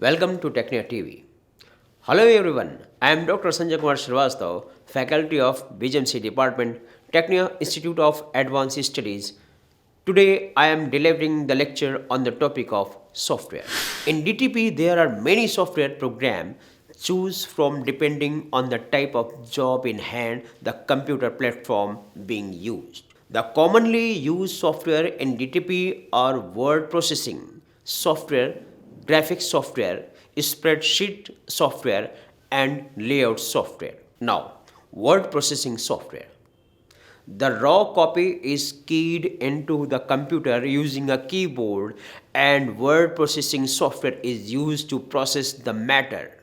Welcome to Technia TV. Hello everyone, I am Dr. Sanjay Kumar Srivastav, Faculty of BGMC Department, Technia Institute of Advanced Studies. Today I am delivering the lecture on the topic of software. In DTP there are many software programs choose from depending on the type of job in hand the computer platform being used. The commonly used software in DTP are word processing software, graphics software, spreadsheet software, and layout software. Now, word processing software. The raw copy is keyed into the computer using a keyboard, and word processing software is used to process the matter.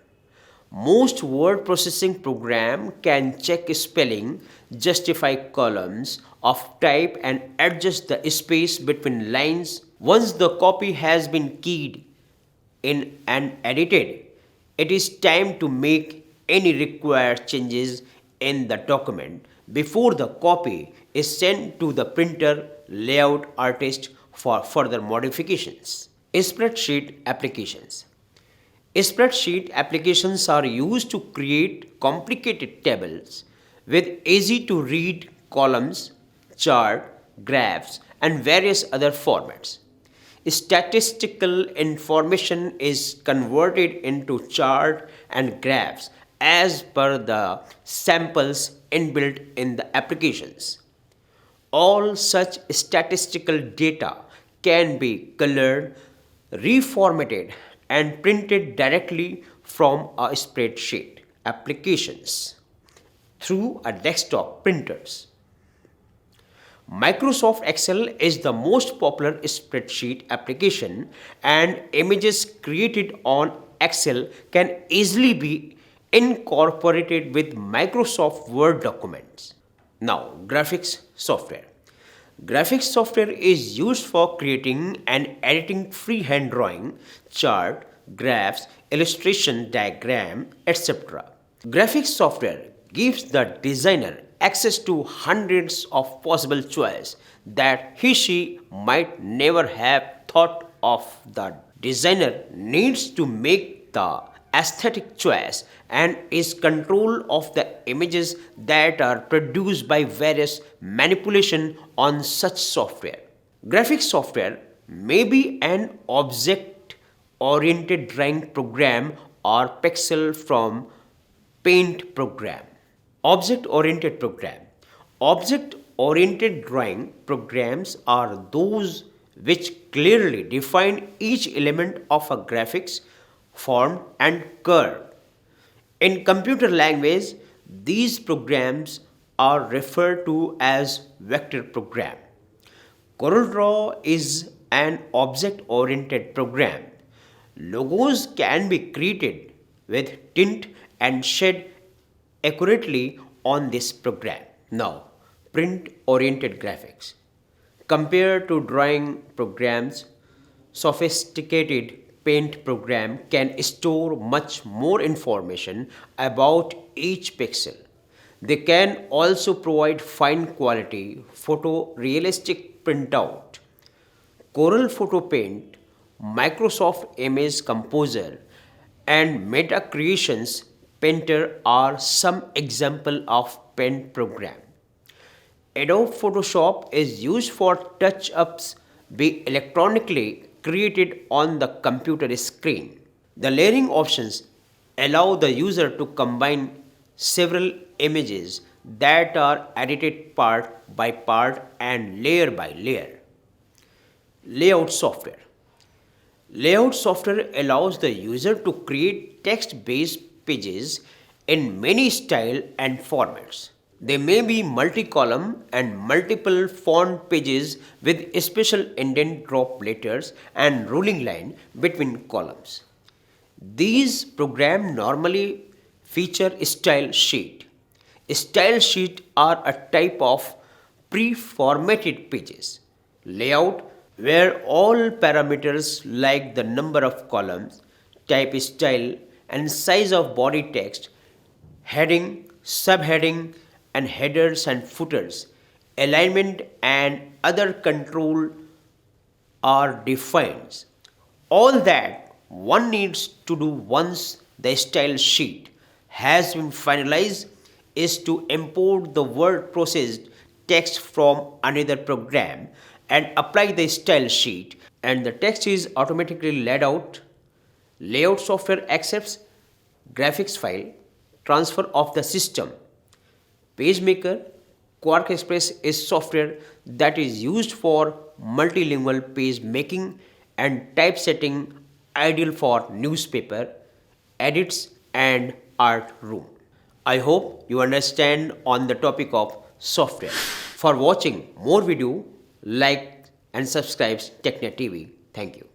Most word processing program can check spelling, justify columns of type and adjust the space between lines. Once the copy has been keyed in and edited, it is time to make any required changes in the document before the copy is sent to the printer layout artist for further modifications. Spreadsheet applications. Spreadsheet applications are used to create complicated tables with easy to read columns, chart, graphs, and various other formats. Statistical information is converted into chart and graphs as per the samples inbuilt in the applications. All such statistical data can be colored, reformatted, and printed directly from a spreadsheet applications through a desktop printers. Microsoft Excel is the most popular spreadsheet application, and images created on Excel can easily be incorporated with Microsoft Word documents. Now, graphics software. Graphics software is used for creating and editing freehand drawing, chart, graphs, illustration, diagram, etc. Graphics software gives the designer access to hundreds of possible choices that he/she might never have thought of. The designer needs to make the aesthetic choice and is control of the images that are produced by various manipulation on such software. Graphics software may be an object oriented drawing program or pixel from paint program. Object oriented program. Object oriented drawing programs are those which clearly define each element of a graphics, form, and curve. In computer language, these programs are referred to as vector program. CorelDRAW is an object oriented program. Logos can be created with tint and shade accurately on this program. Now, print oriented graphics. Compared to drawing programs, sophisticated paint program can store much more information about each pixel. They can also provide fine quality photorealistic printout. Corel Photo Paint, Microsoft Image Composer, and Meta Creations Painter are some example of paint program. Adobe Photoshop is used for touch-ups be electronically created on the computer screen. The layering options allow the user to combine several images that are edited part by part and layer by layer. Layout software. Layout software allows the user to create text-based pages in many styles and formats. They may be multi-column and multiple font pages with special indent drop letters and ruling line between columns. These programs normally feature style sheet. Style sheet are a type of pre-formatted pages. Layout where all parameters like the number of columns, type style, and size of body text, heading, subheading, and headers and footers, alignment, and other control are defined. All that one needs to do once the style sheet has been finalized is to import the word processed text from another program and apply the style sheet, and the text is automatically laid out. Layout software accepts graphics file transfer of the system. PageMaker Quark Express is software that is used for multilingual page making and typesetting, ideal for newspaper edits and art room. I hope you understand on the topic of software. For watching more video, like and subscribe TechNet TV. Thank you.